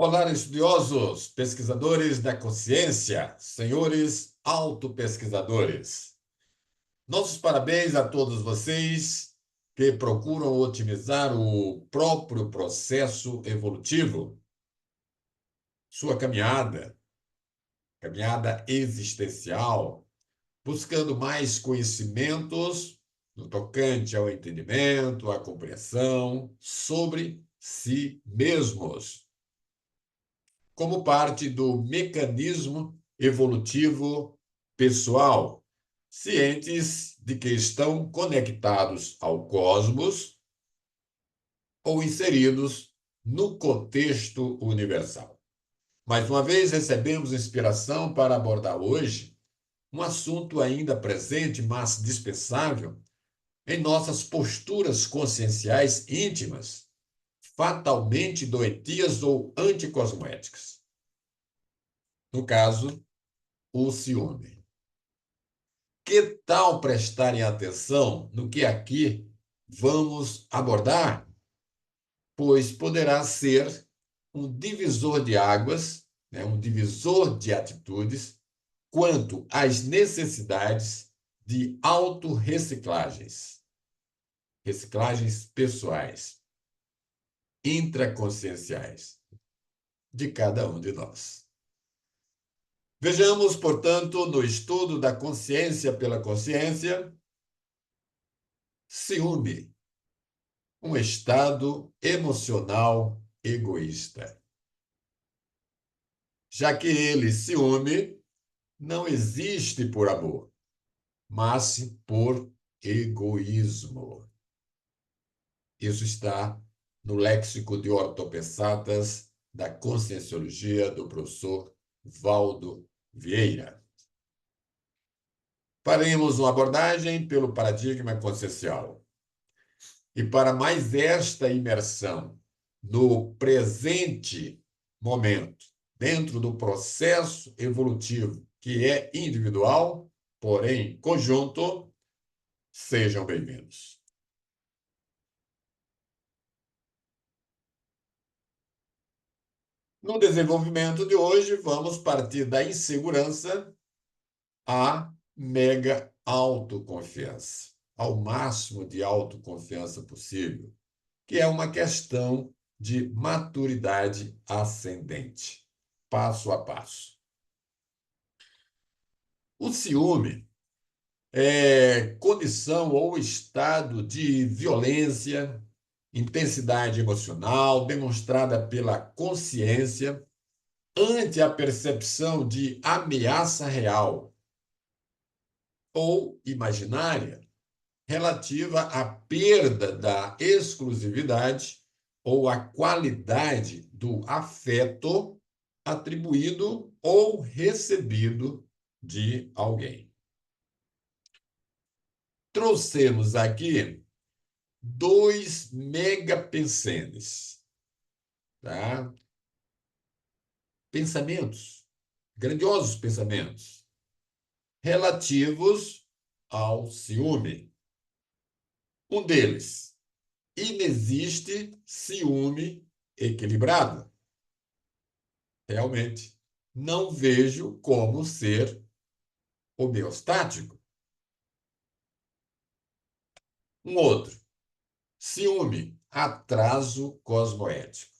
Olá, estudiosos, pesquisadores da consciência, senhores autopesquisadores. Nossos parabéns a todos vocês que procuram otimizar o próprio processo evolutivo, sua caminhada existencial, buscando mais conhecimentos no tocante ao entendimento, à compreensão sobre si mesmos, como parte do mecanismo evolutivo pessoal, cientes de que estão conectados ao cosmos ou inseridos no contexto universal. Mais uma vez, recebemos inspiração para abordar hoje um assunto ainda presente, mas dispensável, em nossas posturas conscienciais íntimas, fatalmente doentias ou anticosmoéticas. No caso, o ciúme. Que tal prestarem atenção no que aqui vamos abordar? Pois poderá ser um divisor de águas, né, um divisor de atitudes, quanto às necessidades de autorreciclagens, reciclagens pessoais, intraconscienciais, de cada um de nós. Vejamos, portanto, no estudo da consciência pela consciência, ciúme, um estado emocional egoísta. Já que ele, ciúme, não existe por amor, mas por egoísmo. Isso está no léxico de ortopensatas da Conscienciologia do professor Valdo Vieira. Faremos uma abordagem pelo paradigma consciencial. E para mais esta imersão no presente momento, dentro do processo evolutivo, que é individual, porém conjunto, sejam bem-vindos. No desenvolvimento de hoje, vamos partir da insegurança à mega autoconfiança, ao máximo de autoconfiança possível, que é uma questão de maturidade ascendente, passo a passo. O ciúme é condição ou estado de violência, intensidade emocional demonstrada pela consciência ante a percepção de ameaça real ou imaginária relativa à perda da exclusividade ou à qualidade do afeto atribuído ou recebido de alguém. Trouxemos aqui dois megapensenes, tá? Pensamentos, grandiosos pensamentos, relativos ao ciúme. Um deles, inexiste ciúme equilibrado. Realmente, não vejo como ser homeostático. Um outro, ciúme, atraso cosmoético.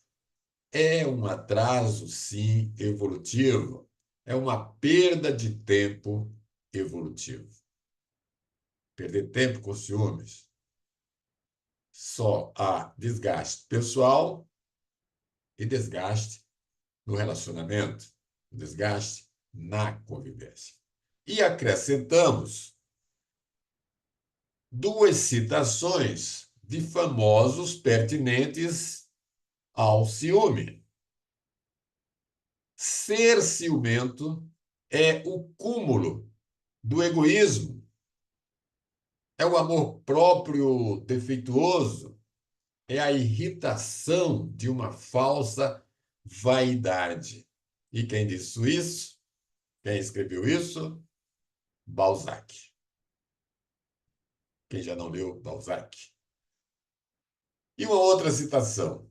É um atraso, sim, evolutivo. É uma perda de tempo evolutivo. Perder tempo com ciúmes. Só há desgaste pessoal e desgaste no relacionamento, desgaste na convivência. E acrescentamos duas citações de famosos pertinentes ao ciúme. Ser ciumento é o cúmulo do egoísmo, é o amor próprio defeituoso, é a irritação de uma falsa vaidade. E quem disse isso? Quem escreveu isso? Balzac. Quem já não leu Balzac? E uma outra citação.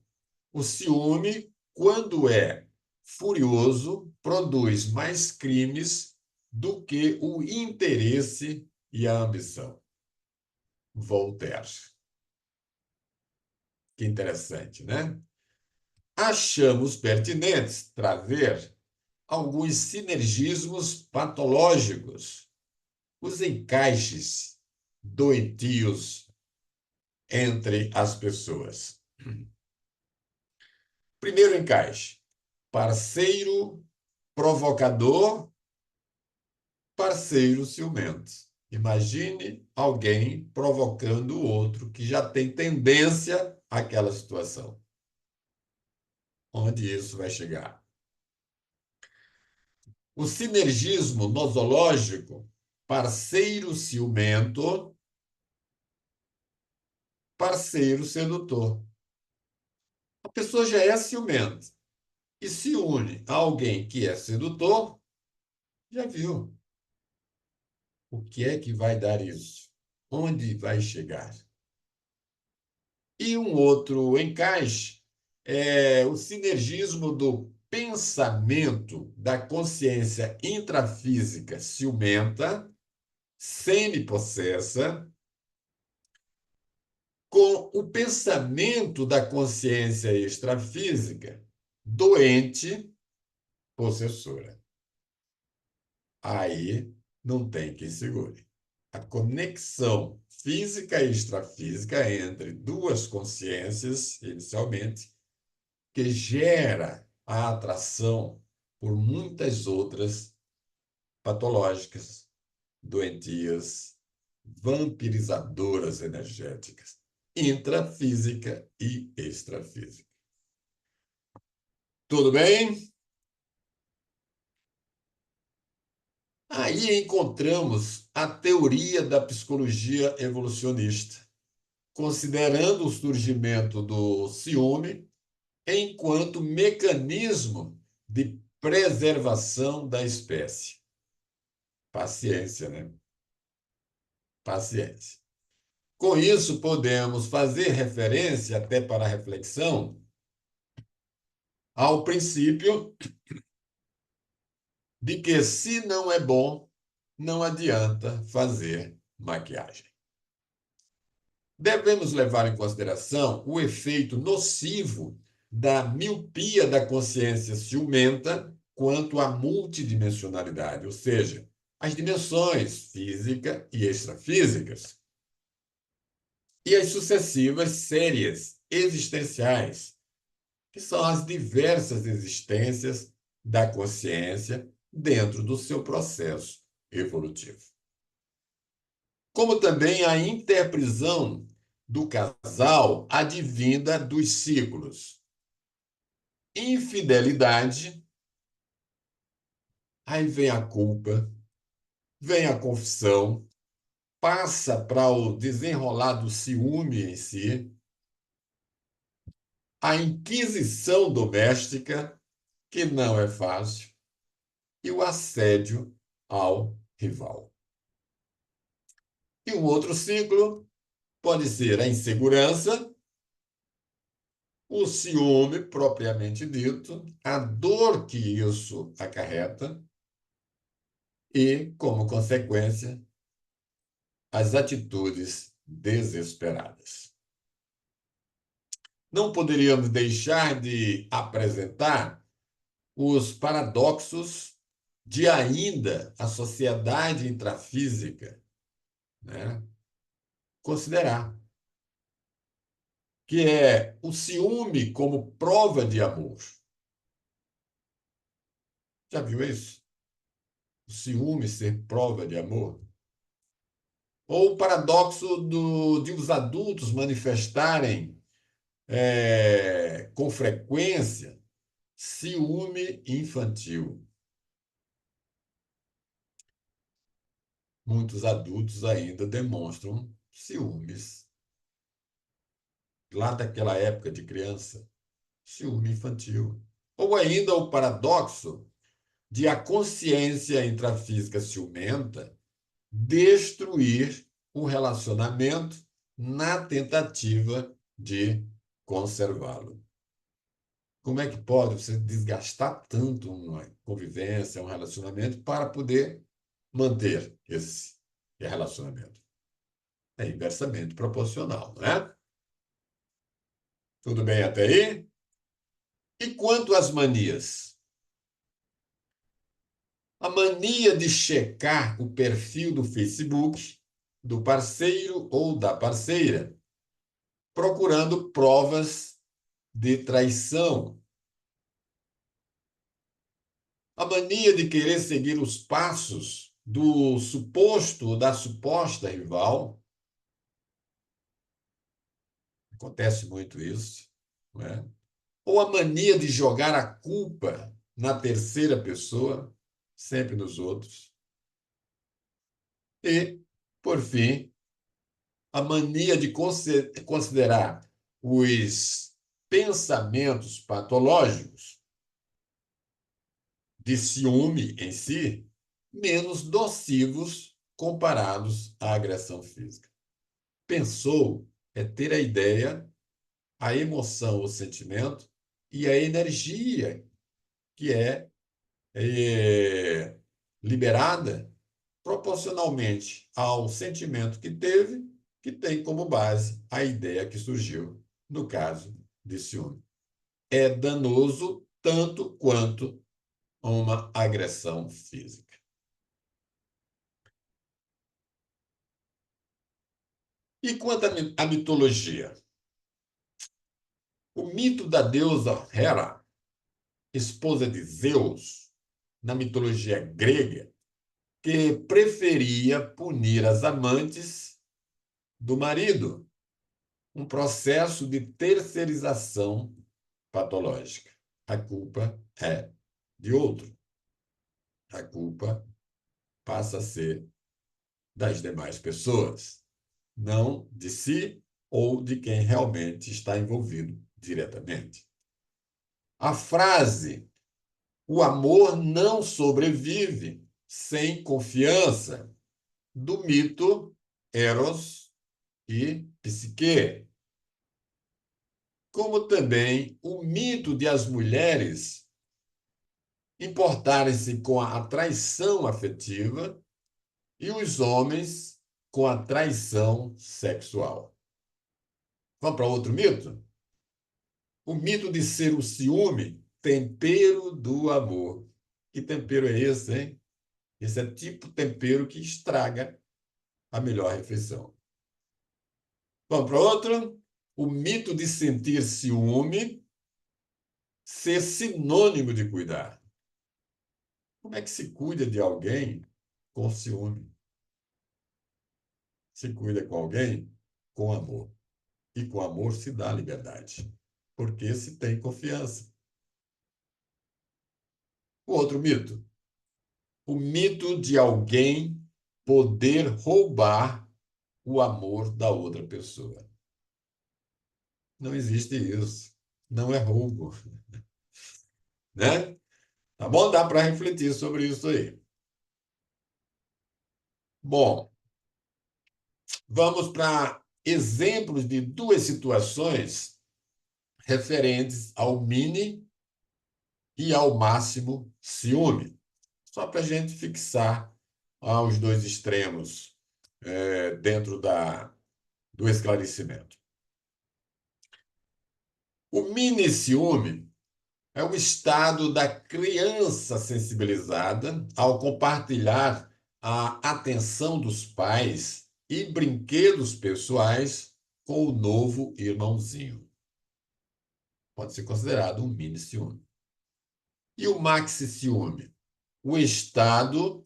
O ciúme quando é furioso, produz mais crimes do que o interesse e a ambição. Voltaire. Que interessante, né? Achamos pertinente trazer alguns sinergismos patológicos, os encaixes doentios entre as pessoas. Primeiro encaixe: parceiro provocador, parceiro ciumento. Imagine alguém provocando o outro que já tem tendência àquela situação. Onde isso vai chegar? O sinergismo nosológico, parceiro ciumento, parceiro sedutor. A pessoa já é ciumenta e se une a alguém que é sedutor, já viu. O que é que vai dar isso? Onde vai chegar? E um outro encaixe é o sinergismo do pensamento da consciência intrafísica ciumenta, semi-possessa, com o pensamento da consciência extrafísica doente, possessora. Aí não tem quem segure. A conexão física e extrafísica entre duas consciências, inicialmente, que gera a atração por muitas outras patológicas, doentias, vampirizadoras energéticas, intrafísica e extrafísica. Tudo bem? Aí encontramos a teoria da psicologia evolucionista, considerando o surgimento do ciúme enquanto mecanismo de preservação da espécie. Paciência, né? Paciência. Com isso, podemos fazer referência, até para a reflexão, ao princípio de que, se não é bom, não adianta fazer maquiagem. Devemos levar em consideração o efeito nocivo da miopia da consciência ciumenta quanto à multidimensionalidade, ou seja, as dimensões física e extrafísicas, e as sucessivas séries existenciais, que são as diversas existências da consciência dentro do seu processo evolutivo. Como também a interprisão do casal advinda dos ciclos. Infidelidade, aí vem a culpa, vem a confissão, passa para o desenrolar do ciúme em si, a inquisição doméstica, que não é fácil, e o assédio ao rival. E um outro ciclo pode ser a insegurança, o ciúme propriamente dito, a dor que isso acarreta e, como consequência, as atitudes desesperadas. Não poderíamos deixar de apresentar os paradoxos de ainda a sociedade intrafísica, né, considerar, que é o ciúme como prova de amor. Já viu isso? O ciúme ser prova de amor? Ou o paradoxo de os adultos manifestarem com frequência ciúme infantil. Muitos adultos ainda demonstram ciúmes, lá daquela época de criança, ciúme infantil. Ou ainda o paradoxo de a consciência intrafísica ciumenta destruir o relacionamento na tentativa de conservá-lo. Como é que pode você desgastar tanto uma convivência, um relacionamento, para poder manter esse relacionamento? É inversamente proporcional, não é? Tudo bem até aí? E quanto às manias? A mania de checar o perfil do Facebook do parceiro ou da parceira, procurando provas de traição. A mania de querer seguir os passos do suposto ou da suposta rival. Acontece muito isso, não é? Ou a mania de jogar a culpa na terceira pessoa, sempre nos outros. E, por fim, a mania de considerar os pensamentos patológicos de ciúme em si menos nocivos comparados à agressão física. Pensou é ter a ideia, a emoção, o sentimento e a energia que é liberada proporcionalmente ao sentimento que teve, que tem como base a ideia que surgiu no caso de ciúme. É danoso tanto quanto uma agressão física. E quanto à mitologia? O mito da deusa Hera, esposa de Zeus, na mitologia grega, que preferia punir as amantes do marido, um processo de terceirização patológica. A culpa é de outro. A culpa passa a ser das demais pessoas, não de si ou de quem realmente está envolvido diretamente. A frase "o amor não sobrevive sem confiança" do mito Eros e Psique, como também o mito de as mulheres importarem-se com a traição afetiva e os homens com a traição sexual. Vamos para outro mito? O mito de ser o ciúme, tempero do amor. Que tempero é esse, hein? Esse é tipo tempero que estraga a melhor refeição. Vamos para outro? O mito de sentir ciúme ser sinônimo de cuidar. Como é que se cuida de alguém com ciúme? Se cuida com alguém com amor. E com amor se dá liberdade, porque se tem confiança. O outro mito, o mito de alguém poder roubar o amor da outra pessoa. Não existe isso. Não é roubo, né? Tá bom? Dá para refletir sobre isso aí. Bom, vamos para exemplos de duas situações referentes ao mini e ao máximo ciúme. Só para a gente fixar os dois extremos dentro do esclarecimento. O mini-ciúme é o estado da criança sensibilizada ao compartilhar a atenção dos pais e brinquedos pessoais com o novo irmãozinho. Pode ser considerado um mini-ciúme. E o maxi-ciúme? O estado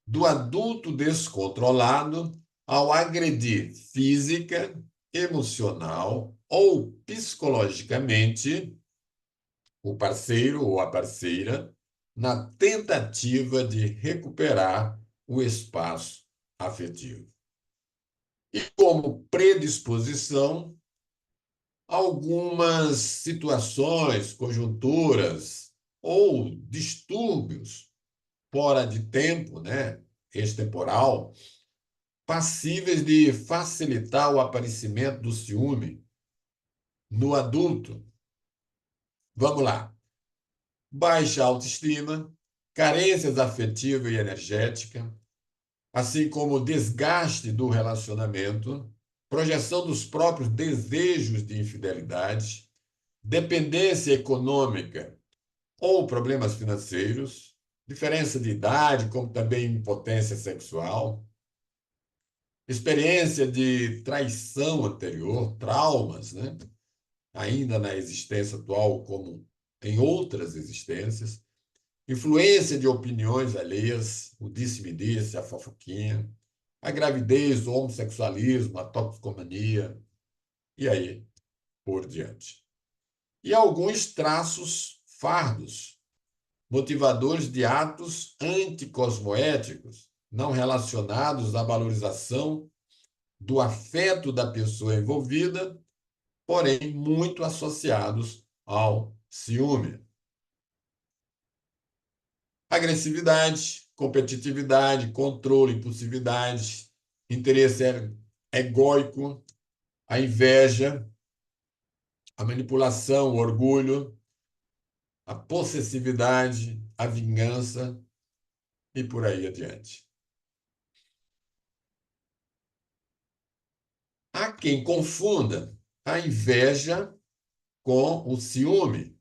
do adulto descontrolado ao agredir física, emocional ou psicologicamente o parceiro ou a parceira na tentativa de recuperar o espaço afetivo. E como predisposição, algumas situações, conjunturas ou distúrbios fora de tempo, né, extemporal, passíveis de facilitar o aparecimento do ciúme no adulto, Vamos lá. Baixa autoestima, carências afetiva e energética, assim como o desgaste do relacionamento, projeção dos próprios desejos de infidelidade, dependência econômica ou problemas financeiros, diferença de idade, como também impotência sexual, experiência de traição anterior, traumas, né? Ainda na existência atual, como em outras existências, influência de opiniões alheias, o disse-me-disse, a fofoquinha, a gravidez, o homossexualismo, a toxicomania, e aí por diante. E alguns traços fardos, motivadores de atos anticosmoéticos, não relacionados à valorização do afeto da pessoa envolvida, porém muito associados ao ciúme. Agressividade, competitividade, controle, impulsividade, interesse egóico, a inveja, a manipulação, o orgulho, a possessividade, a vingança e por aí adiante. Há quem confunda a inveja com o ciúme.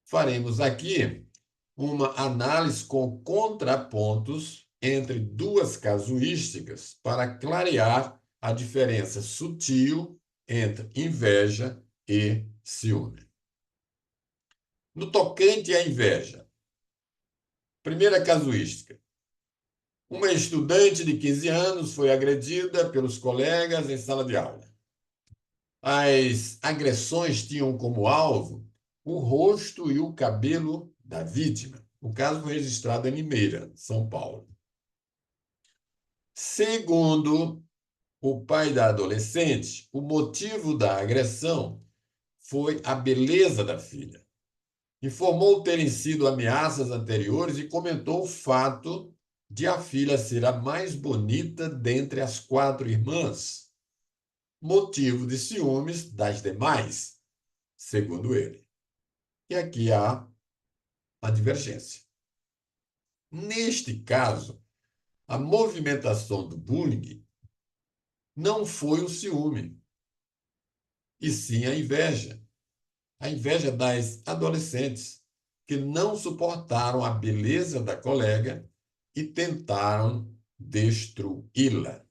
Faremos aqui uma análise com contrapontos entre duas casuísticas para clarear a diferença sutil entre inveja e ciúme. No tocante à inveja, primeira casuística. Uma estudante de 15 anos foi agredida pelos colegas em sala de aula. As agressões tinham como alvo o rosto e o cabelo da vítima. O caso foi registrado em Limeira, São Paulo. Segundo o pai da adolescente, o motivo da agressão foi a beleza da filha. Informou terem sido ameaças anteriores e comentou o fato de a filha ser a mais bonita dentre as quatro irmãs, motivo de ciúmes das demais, segundo ele. E aqui há a divergência. Neste caso, a movimentação do bullying não foi o ciúme, e sim a inveja das adolescentes, que não suportaram a beleza da colega e tentaram destruí-la.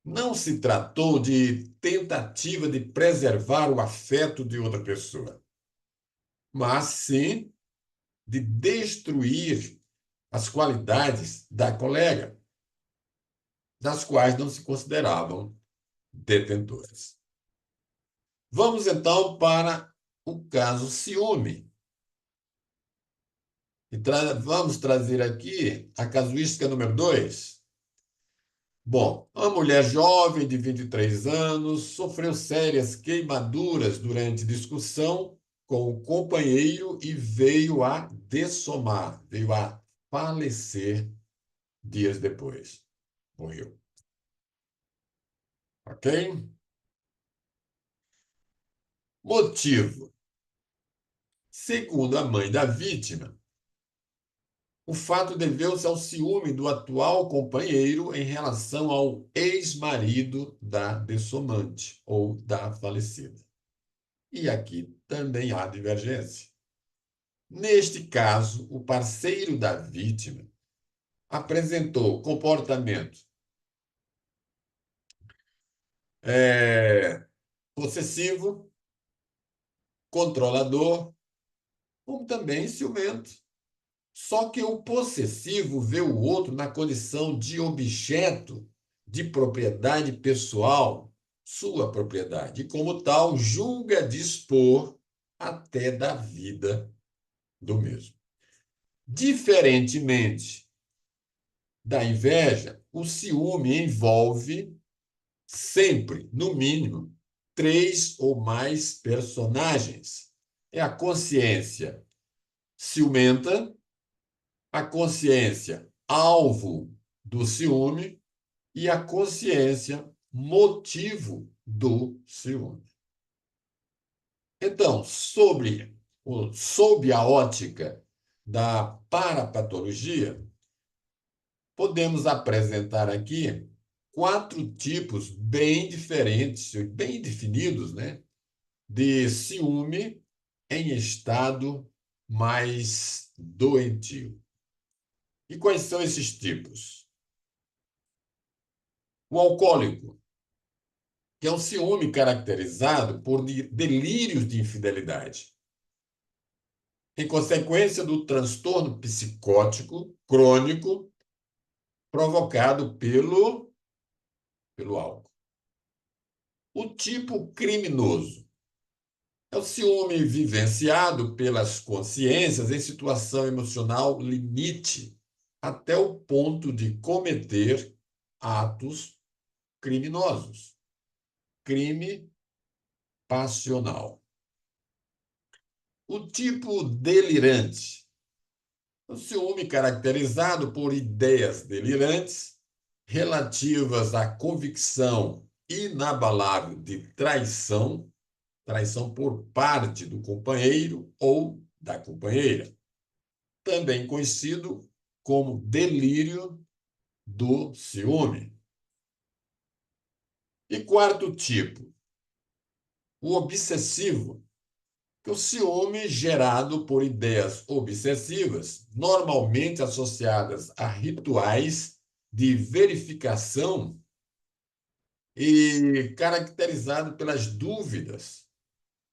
Não se tratou de tentativa de preservar o afeto de outra pessoa, mas sim de destruir as qualidades da colega, das quais não se consideravam detentoras. Vamos então para o caso ciúme. Vamos trazer aqui a casuística número 2. Bom, uma mulher jovem de 23 anos sofreu sérias queimaduras durante discussão com o companheiro e veio a dessomar, veio a falecer dias depois. Morreu. Ok? Motivo. Segundo a mãe da vítima, o fato deveu-se ao ciúme do atual companheiro em relação ao ex-marido da dessomante ou da falecida. E aqui também há divergência. Neste caso, o parceiro da vítima apresentou comportamento possessivo, controlador, como também ciumento. Só que o possessivo vê o outro na condição de objeto de propriedade pessoal, sua propriedade, e como tal, julga dispor até da vida do mesmo. Diferentemente da inveja, o ciúme envolve sempre, no mínimo, três ou mais personagens. É a consciência ciumenta, a consciência alvo do ciúme e a consciência motivo do ciúme. Então, sobre sob a ótica da parapatologia, podemos apresentar aqui quatro tipos bem diferentes, bem definidos, né, de ciúme em estado mais doentio. E quais são esses tipos? O alcoólico, que é um ciúme caracterizado por delírios de infidelidade, em consequência do transtorno psicótico crônico provocado pelo álcool. O tipo criminoso é o ciúme vivenciado pelas consciências em situação emocional limite, até o ponto de cometer atos criminosos. Crime passional. O tipo delirante. O ciúme caracterizado por ideias delirantes relativas à convicção inabalável de traição, traição por parte do companheiro ou da companheira, também conhecido como delírio do ciúme. E quarto tipo, o obsessivo, que é o ciúme gerado por ideias obsessivas, normalmente associadas a rituais de verificação e caracterizado pelas dúvidas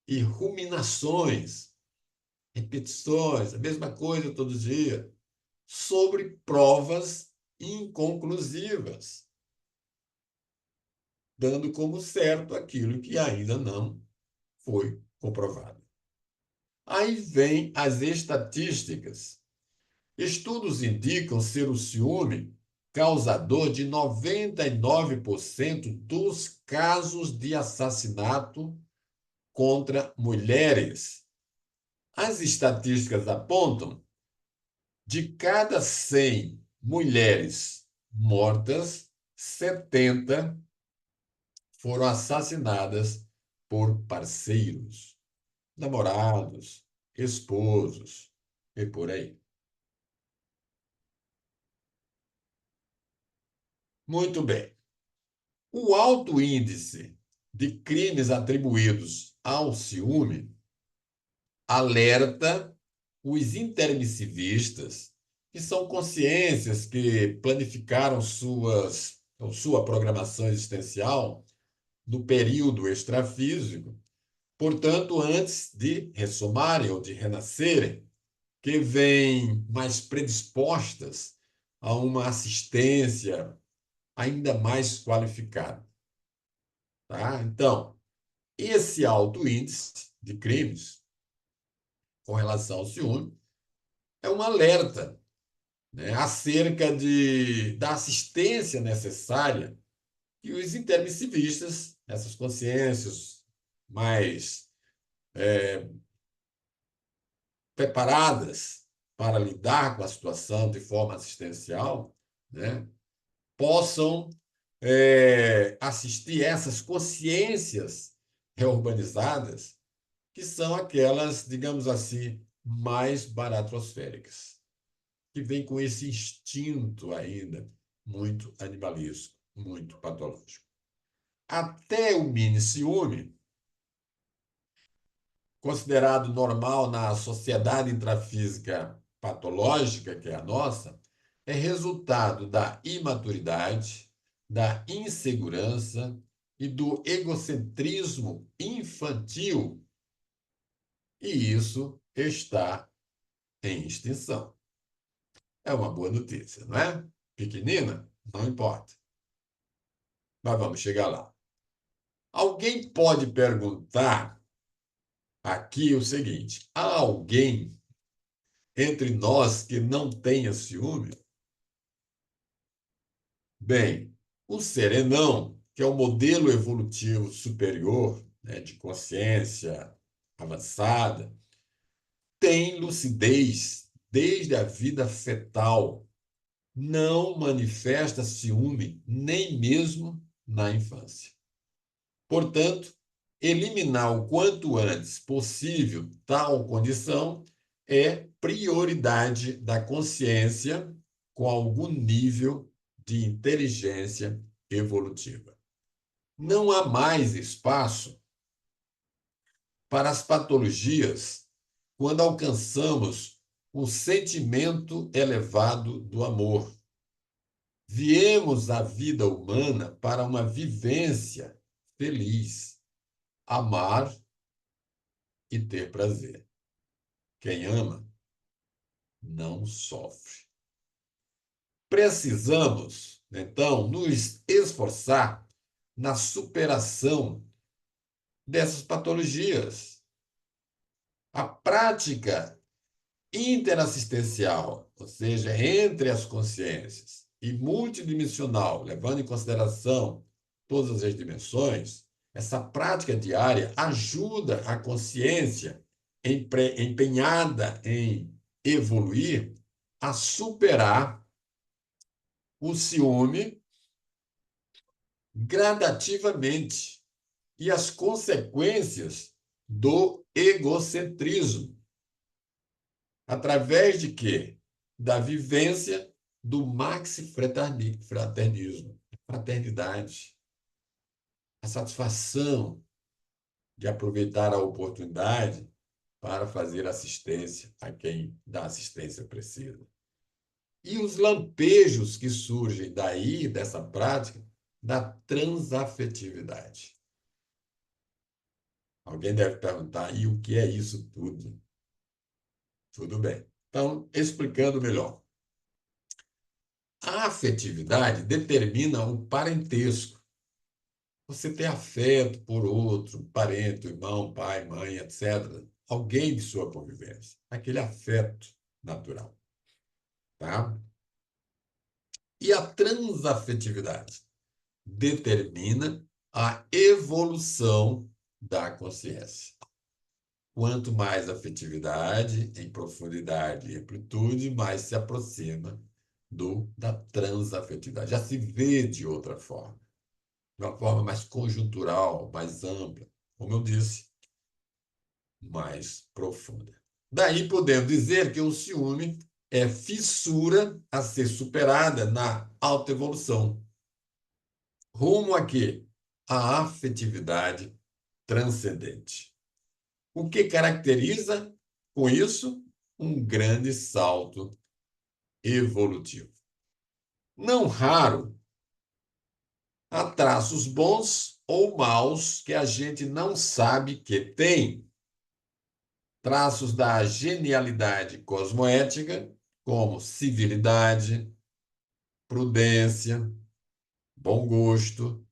e ruminações, repetições, a mesma coisa todo dia, sobre provas inconclusivas, dando como certo aquilo que ainda não foi comprovado. Aí vem as estatísticas. Estudos indicam ser o ciúme causador de 99% dos casos de assassinato contra mulheres. As estatísticas apontam de cada 100 mulheres mortas, 70 foram assassinadas por parceiros, namorados, esposos e por aí. Muito bem. O alto índice de crimes atribuídos ao ciúme alerta os intermissivistas, que são consciências que planificaram sua programação existencial no período extrafísico, portanto, antes de ressomarem ou de renascerem, que vêm mais predispostas a uma assistência ainda mais qualificada. Tá? Então, esse alto índice de crimes com relação ao ciúme é um alerta, né, acerca da assistência necessária que os intermissivistas, essas consciências mais preparadas para lidar com a situação de forma assistencial, né, possam assistir essas consciências reurbanizadas, que são aquelas, digamos assim, mais baratrosféricas, que vêm com esse instinto ainda muito animalesco, muito patológico. Até o mini-ciúme, considerado normal na sociedade intrafísica patológica, que é a nossa, é resultado da imaturidade, da insegurança e do egocentrismo infantil. E isso está em extinção. É uma boa notícia, não é? Pequenina? Não importa. Mas vamos chegar lá. Alguém pode perguntar aqui o seguinte: há alguém entre nós que não tenha ciúme? Bem, o serenão, que é o modelo evolutivo superior, né, de consciência avançada, tem lucidez desde a vida fetal, não manifesta ciúme nem mesmo na infância. Portanto, Eliminar o quanto antes possível tal condição é prioridade da consciência com algum nível de inteligência evolutiva. Não há mais espaço para as patologias quando alcançamos um sentimento elevado do amor. Viemos à vida humana para uma vivência feliz, amar e ter prazer. Quem ama não sofre. Precisamos, então, nos esforçar na superação dessas patologias. A prática interassistencial, ou seja, entre as consciências, e multidimensional, levando em consideração todas as dimensões, essa prática diária ajuda a consciência empenhada em evoluir a superar o ciúme gradativamente e as consequências do egocentrismo. Através de quê? Da vivência do maxi-fraternismo, fraternidade, a satisfação de aproveitar a oportunidade para fazer assistência a quem da assistência precisa. E os lampejos que surgem daí, dessa prática, da transafetividade. Alguém deve perguntar, e o que é isso tudo? Tudo bem. Então, explicando melhor. A afetividade determina o parentesco. Você ter afeto por outro, parente, irmão, pai, mãe, etc. Alguém de sua convivência. Aquele afeto natural. Tá? E a transafetividade determina a evolução da consciência. Quanto mais afetividade, em profundidade e amplitude, mais se aproxima da transafetividade. Já se vê de outra forma, de uma forma mais conjuntural, mais ampla, como eu disse, mais profunda. Daí podemos dizer que o ciúme é fissura a ser superada na autoevolução. Rumo a quê? A afetividade transcendente. O que caracteriza, com isso, um grande salto evolutivo. Não raro, há traços bons ou maus que a gente não sabe que tem. Traços da genialidade cosmoética, como civilidade, prudência, bom gosto,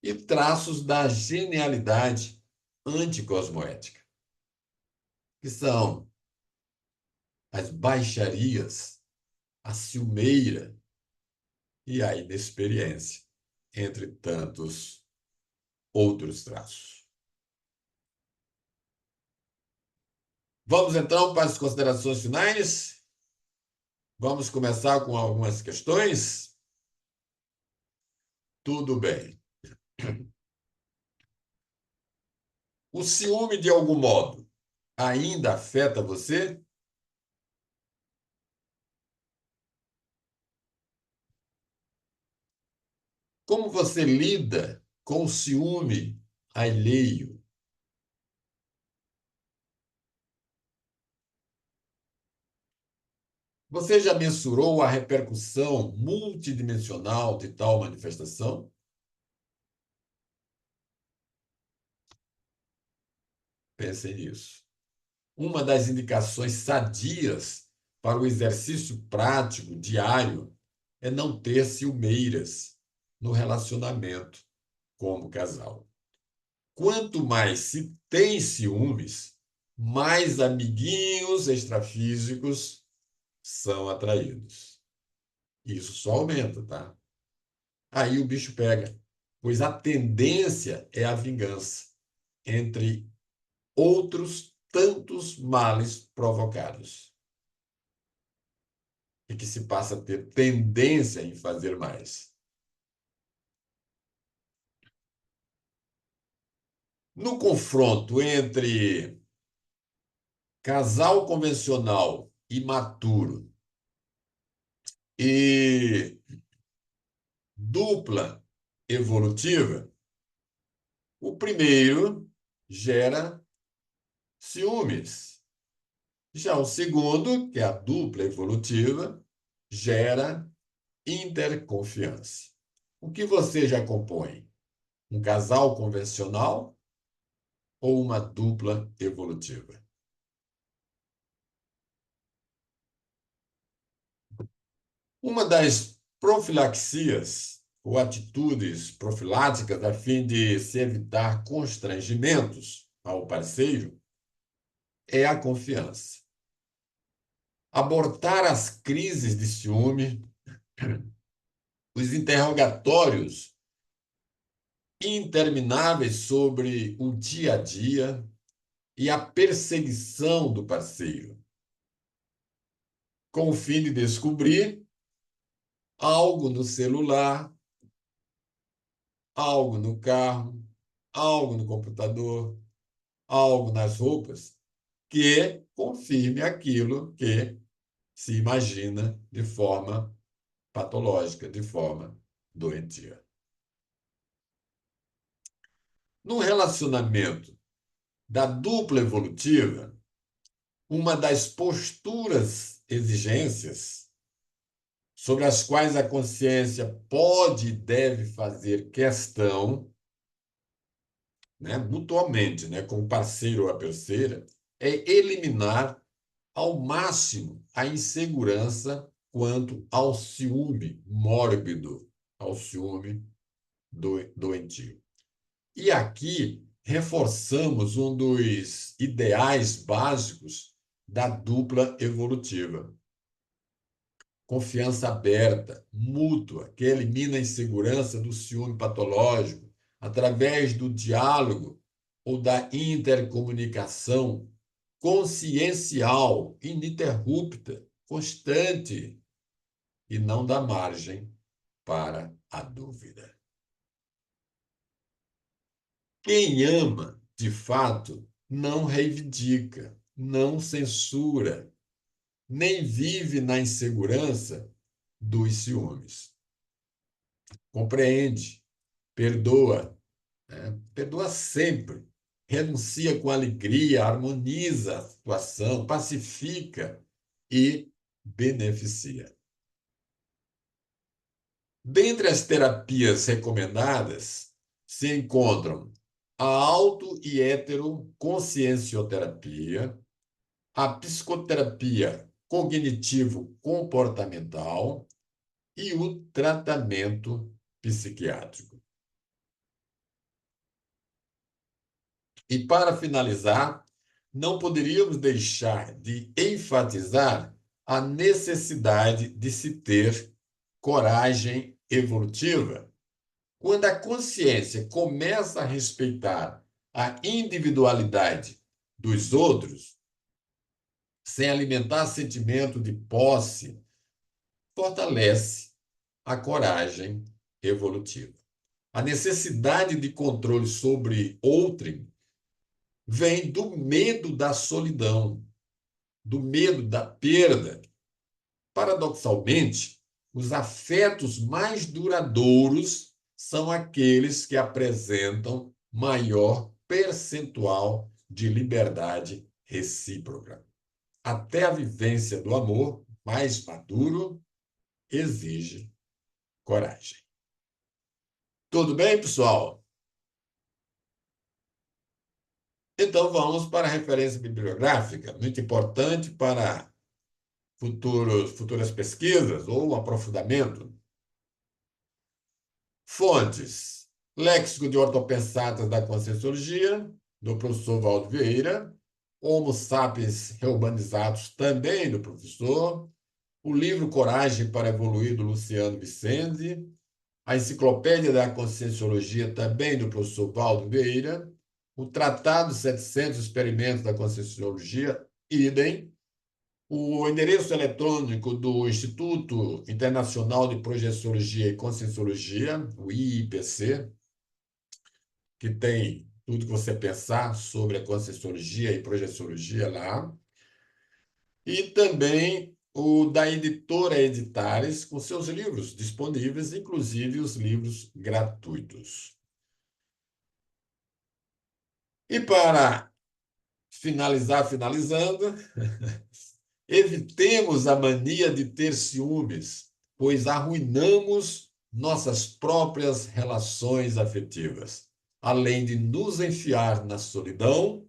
e traços da genialidade anticosmoética, que são as baixarias, a ciumeira e a inexperiência, entre tantos outros traços. Vamos então para as considerações finais. Vamos começar com algumas questões. Tudo bem. O ciúme, de algum modo, ainda afeta você? Como você lida com o ciúme alheio? Você já mensurou a repercussão multidimensional de tal manifestação? Pense nisso. Uma das indicações sadias para o exercício prático diário é não ter ciumeiras no relacionamento como casal. Quanto mais se tem ciúmes, mais amiguinhos extrafísicos são atraídos. Isso só aumenta, tá? Aí o bicho pega, pois a tendência é a vingança, entre outros tantos males provocados, e que se passa a ter tendência em fazer mais. No confronto entre casal convencional imaturo e dupla evolutiva, o primeiro gera ciúmes. Já o segundo, que é a dupla evolutiva, gera interconfiança. O que você já compõe? Um casal convencional ou uma dupla evolutiva? Uma das profilaxias ou atitudes profiláticas a fim de se evitar constrangimentos ao parceiro é a confiança. Abortar as crises de ciúme, os interrogatórios intermináveis sobre o dia a dia e a perseguição do parceiro, com o fim de descobrir algo no celular, algo no carro, algo no computador, algo nas roupas, que confirme aquilo que se imagina de forma patológica, de forma doentia. No relacionamento da dupla evolutiva, uma das posturas exigências sobre as quais a consciência pode e deve fazer questão, né, mutuamente, né, com o parceiro ou a parceira, é eliminar ao máximo a insegurança quanto ao ciúme mórbido, ao ciúme doentio. E aqui reforçamos um dos ideais básicos da dupla evolutiva. Confiança aberta, mútua, que elimina a insegurança do ciúme patológico através do diálogo ou da intercomunicação consciencial, ininterrupta, constante, e não dá margem para a dúvida. Quem ama, de fato, não reivindica, não censura, nem vive na insegurança dos ciúmes. Compreende, perdoa, né? Perdoa sempre, renuncia com alegria, harmoniza a situação, pacifica e beneficia. Dentre as terapias recomendadas se encontram a auto- e heteroconsciencioterapia, a psicoterapia cognitivo-comportamental e o tratamento psiquiátrico. E para finalizar, não poderíamos deixar de enfatizar a necessidade de se ter coragem evolutiva. Quando a consciência começa a respeitar a individualidade dos outros, sem alimentar sentimento de posse, fortalece a coragem evolutiva. A necessidade de controle sobre outrem vem do medo da solidão, do medo da perda. Paradoxalmente, os afetos mais duradouros são aqueles que apresentam maior percentual de liberdade recíproca. Até a vivência do amor mais maduro exige coragem. Tudo bem, pessoal? Então vamos para a referência bibliográfica, muito importante para futuras pesquisas ou aprofundamento. Fontes: Léxico de Ortopensatas da Conscienciologia, do professor Valdo Vieira, Homo Sapiens Reurbanizados, também do professor, o livro Coragem para Evoluir, do Luciano Vicente, a Enciclopédia da Conscienciologia, também do professor Valdo Vieira, o Tratado 700 Experimentos da Conscienciologia, idem, o endereço eletrônico do Instituto Internacional de Projeciologia e Conscienciologia, o IIPC, que tem tudo que você pensar sobre a Conscienciologia e Projeciologia lá. E também o da editora Editares, com seus livros disponíveis, inclusive os livros gratuitos. E para finalizando, evitemos a mania de ter ciúmes, pois arruinamos nossas próprias relações afetivas, além de nos enfiar na solidão,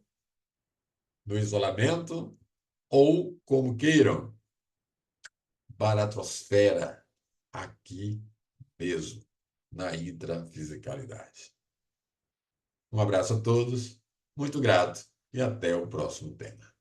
no isolamento ou, como queiram, baratrosfera, aqui mesmo, na intrafisicalidade. Um abraço a todos, muito grato e até o próximo tema.